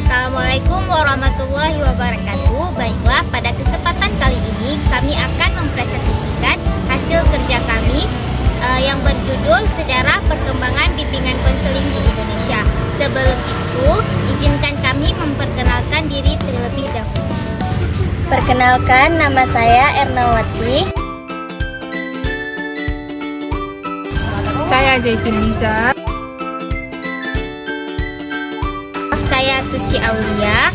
Assalamualaikum warahmatullahi wabarakatuh. Baiklah, pada kesempatan kali ini kami akan mempresentasikan hasil kerja kami yang berjudul Sejarah Perkembangan Bimbingan Konseling di Indonesia. Sebelum itu, izinkan kami memperkenalkan diri terlebih dahulu. Perkenalkan, nama saya Ernawati. Saya Zaitun Liza. Saya Suci Aulia.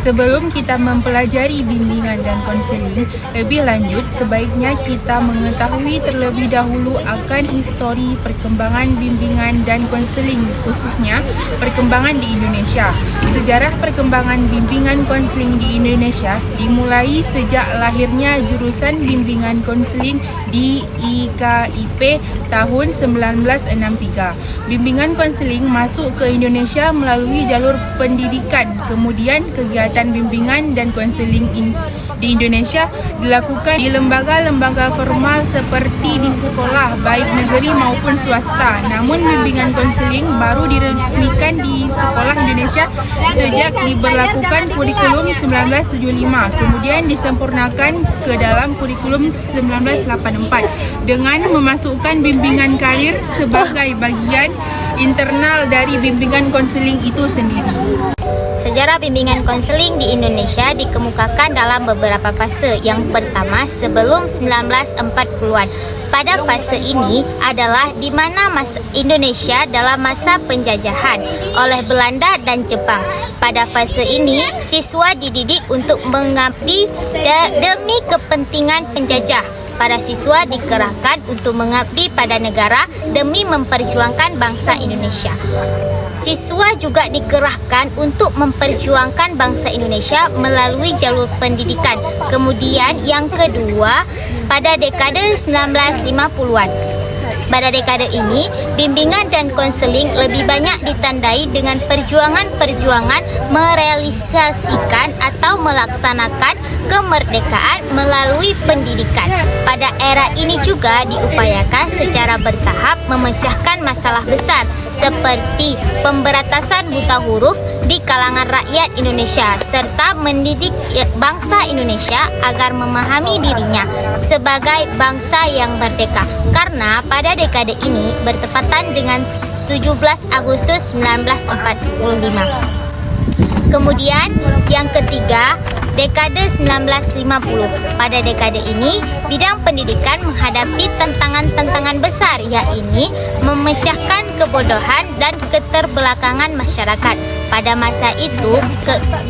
Sebelum kita mempelajari bimbingan dan konseling lebih lanjut, sebaiknya kita mengetahui terlebih dahulu akan histori perkembangan bimbingan dan konseling, khususnya perkembangan di Indonesia. Sejarah perkembangan bimbingan konseling di Indonesia dimulai sejak lahirnya jurusan bimbingan konseling di IKIP tahun 1963. Bimbingan konseling masuk ke Indonesia melalui jalur pendidikan, kemudian kegiatan bimbingan dan konseling di Indonesia dilakukan di lembaga-lembaga formal seperti di sekolah baik negeri maupun swasta. Namun bimbingan konseling baru diresmikan di sekolah Indonesia sejak diberlakukan kurikulum 1975, kemudian disempurnakan ke dalam kurikulum 1984 dengan memasukkan bimbingan karir sebagai bagian internal dari bimbingan konseling itu sendiri. Sejarah bimbingan konseling di Indonesia dikemukakan dalam beberapa fase. Yang pertama, sebelum 1940-an. Pada fase ini adalah di mana Indonesia dalam masa penjajahan oleh Belanda dan Jepang. Pada fase ini, siswa dididik untuk mengabdi demi kepentingan penjajah. Para siswa dikerahkan untuk mengabdi pada negara demi memperjuangkan bangsa Indonesia. Siswa juga dikerahkan untuk memperjuangkan bangsa Indonesia melalui jalur pendidikan. Kemudian yang kedua, pada dekade 1950-an. Pada dekade ini, bimbingan dan konseling lebih banyak ditandai dengan perjuangan-perjuangan merealisasikan atau melaksanakan kemerdekaan melalui pendidikan. Pada era ini juga diupayakan secara bertahap memecahkan masalah besar seperti pemberantasan buta huruf di kalangan rakyat Indonesia serta mendidik bangsa Indonesia agar memahami dirinya sebagai bangsa yang merdeka. Karena pada dekade ini bertepatan dengan 17 Agustus 1945. Kemudian yang ketiga, dekade 1950. Pada dekade ini, bidang pendidikan menghadapi tantangan-tantangan besar, yaitu memecahkan kebodohan dan keterbelakangan masyarakat. Pada masa itu,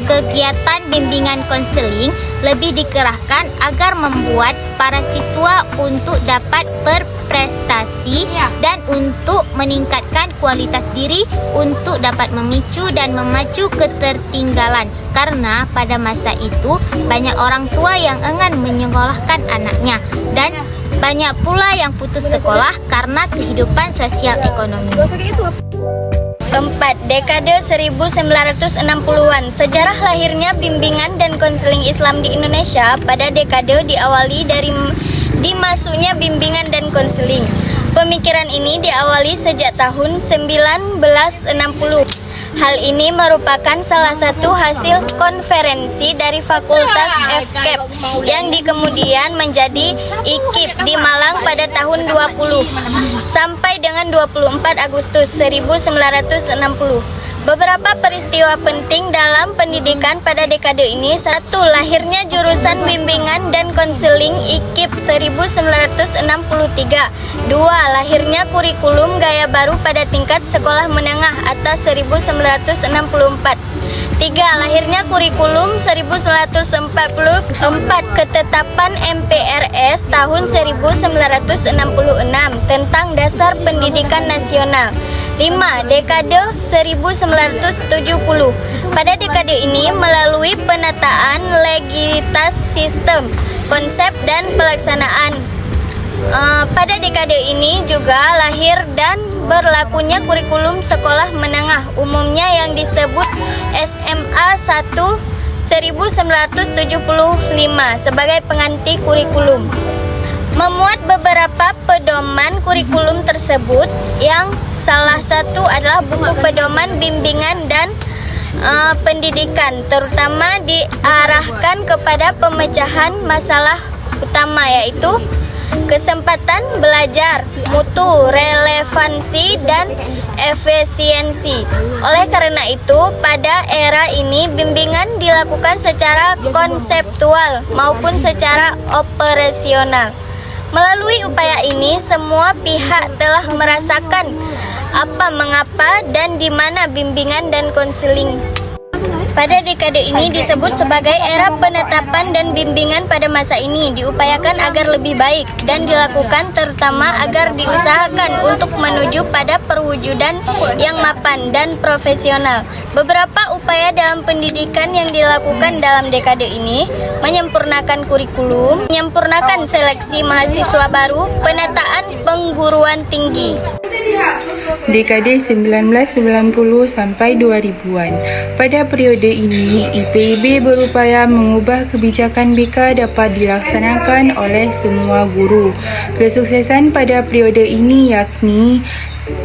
kegiatan bimbingan konseling lebih dikerahkan agar membuat para siswa untuk dapat berprestasi dan untuk meningkatkan kualitas diri untuk dapat memicu dan memacu ketertinggalan. Karena pada masa itu banyak orang tua yang enggan menyekolahkan anaknya dan banyak pula yang putus sekolah karena kehidupan sosial ekonomi. 4. Dekade 1960-an. Sejarah lahirnya bimbingan dan konseling Islam di Indonesia. Pada dekade diawali dari dimasuknya bimbingan dan konseling. Pemikiran ini diawali sejak tahun 1960. Hal ini merupakan salah satu hasil konferensi dari Fakultas FKIP yang kemudian menjadi IKIP di Malang pada tahun 20 sampai dengan 24 Agustus 1960. Beberapa peristiwa penting dalam pendidikan pada dekade ini. 1. Lahirnya jurusan bimbingan dan konseling IKIP 1963. 2. Lahirnya kurikulum gaya baru pada tingkat sekolah menengah atas 1964. 3. Lahirnya kurikulum 1944. Ketetapan MPRS tahun 1966 tentang dasar pendidikan nasional. 5. Dekade 1970. Pada dekade ini melalui penataan legalitas sistem, konsep dan pelaksanaan. Pada dekade ini juga lahir dan berlakunya kurikulum sekolah menengah umumnya yang disebut SMA 1 1975 sebagai pengganti kurikulum memuat beberapa pedoman kurikulum tersebut, yang salah satu adalah buku pedoman bimbingan dan pendidikan, terutama diarahkan kepada pemecahan masalah utama, yaitu kesempatan belajar, mutu, relevansi, dan efisiensi. Oleh karena itu, pada era ini bimbingan dilakukan secara konseptual maupun secara operasional. Melalui upaya ini, semua pihak telah merasakan apa, mengapa, dan di mana bimbingan dan konseling. Pada dekade ini disebut sebagai era penetapan, dan bimbingan pada masa ini diupayakan agar lebih baik dan dilakukan terutama agar diusahakan untuk menuju pada perwujudan yang mapan dan profesional. Beberapa upaya dalam pendidikan yang dilakukan dalam dekade ini: menyempurnakan kurikulum, menyempurnakan seleksi mahasiswa baru, penataan pengguruan tinggi. Dekade 1990 sampai 2000-an. Pada periode ini, IPIB berupaya mengubah kebijakan BK dapat dilaksanakan oleh semua guru. Kesuksesan pada periode ini yakni: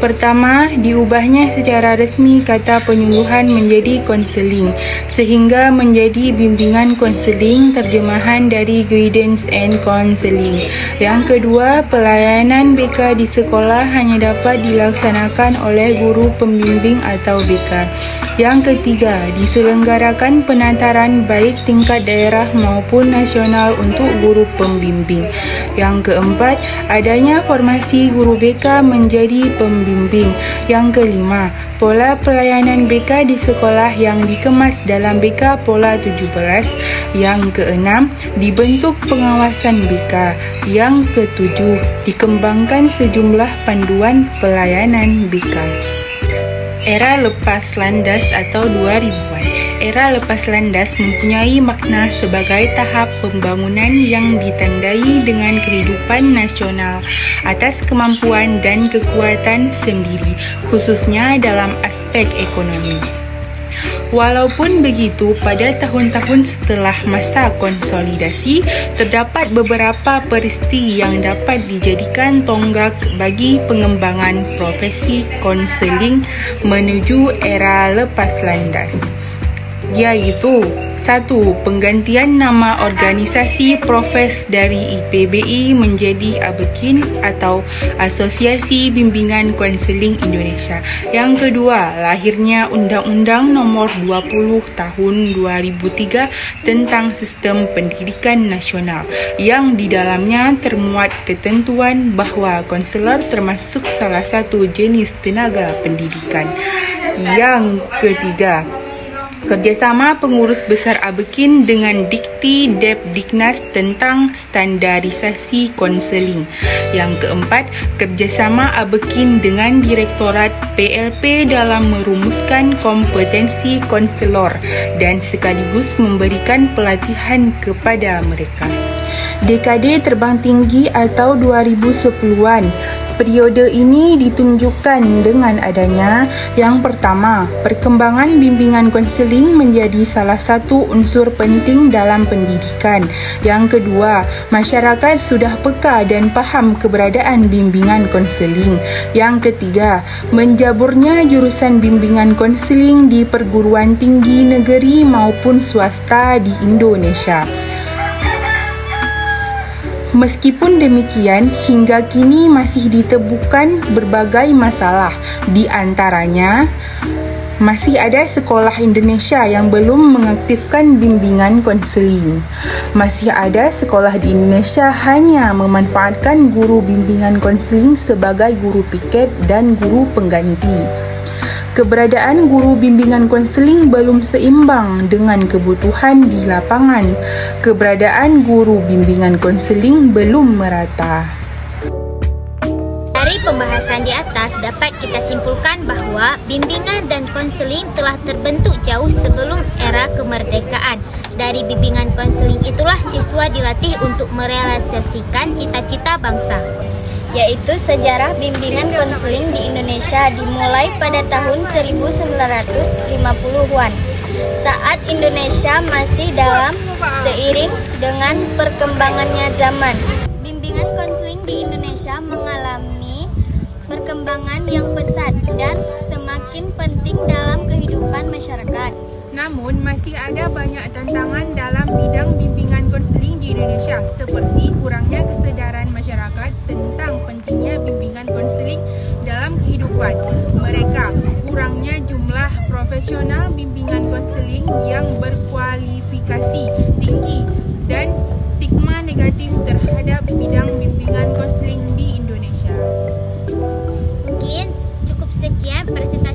pertama, diubahnya secara resmi kata penyuluhan menjadi konseling, sehingga menjadi bimbingan konseling, terjemahan dari guidance and counseling. Yang kedua, pelayanan BK di sekolah hanya dapat dilaksanakan oleh guru pembimbing atau BK. Yang ketiga, diselenggarakan penataran baik tingkat daerah maupun nasional untuk guru pembimbing. Yang keempat, adanya formasi guru BK menjadi pembimbing. Yang kelima, pola pelayanan BK di sekolah yang dikemas dalam BK Pola 17. Yang keenam, dibentuk pengawasan BK. Yang ketujuh, dikembangkan sejumlah panduan pelayanan BK. Era lepas landas atau 2000-an. Era lepas landas mempunyai makna sebagai tahap pembangunan yang ditandai dengan kehidupan nasional atas kemampuan dan kekuatan sendiri, khususnya dalam aspek ekonomi. Walaupun begitu, pada tahun-tahun setelah masa konsolidasi, terdapat beberapa peristiwa yang dapat dijadikan tonggak bagi pengembangan profesi konseling menuju era lepas landas, iaitu: 1. Penggantian nama organisasi profes dari IPBI menjadi ABKIN atau Asosiasi Bimbingan Konseling Indonesia. Yang kedua, lahirnya Undang-Undang Nomor 20 Tahun 2003 tentang Sistem Pendidikan Nasional, yang di dalamnya termuat ketentuan bahawa konselor termasuk salah satu jenis tenaga pendidikan. Yang ketiga, kerjasama pengurus besar ABKIN dengan Dikti Depdiknas tentang standarisasi konseling. Yang keempat, kerjasama ABKIN dengan Direktorat PLP dalam merumuskan kompetensi konselor dan sekaligus memberikan pelatihan kepada mereka. Dekade terbang tinggi atau 2010-an. Periode ini ditunjukkan dengan adanya: yang pertama, perkembangan bimbingan konseling menjadi salah satu unsur penting dalam pendidikan. Yang kedua, masyarakat sudah peka dan faham keberadaan bimbingan konseling. Yang ketiga, menjaburnya jurusan bimbingan konseling di perguruan tinggi negeri maupun swasta di Indonesia. Meskipun demikian, hingga kini masih ditemukan berbagai masalah. Di antaranya, masih ada sekolah Indonesia yang belum mengaktifkan bimbingan konseling. Masih ada sekolah di Indonesia hanya memanfaatkan guru bimbingan konseling sebagai guru piket dan guru pengganti. Keberadaan guru bimbingan konseling belum seimbang dengan kebutuhan di lapangan. Keberadaan guru bimbingan konseling belum merata. Dari pembahasan di atas dapat kita simpulkan bahawa bimbingan dan konseling telah terbentuk jauh sebelum era kemerdekaan. Dari bimbingan konseling itulah siswa dilatih untuk merealisasikan cita-cita bangsa, yaitu sejarah bimbingan konseling di Indonesia dimulai pada tahun 1950-an, saat Indonesia masih dalam seiring dengan perkembangannya zaman. Bimbingan konseling di Indonesia mengalami perkembangan yang pesat dan semakin penting dalam kehidupan masyarakat. Namun, masih ada banyak tantangan dalam bidang bimbingan konseling di Indonesia, seperti kurangnya kesedaran masyarakat tentang pentingnya bimbingan konseling dalam kehidupan mereka, kurangnya jumlah profesional bimbingan konseling yang berkualifikasi tinggi, dan stigma negatif terhadap bidang bimbingan konseling di Indonesia. Mungkin cukup sekian presentasi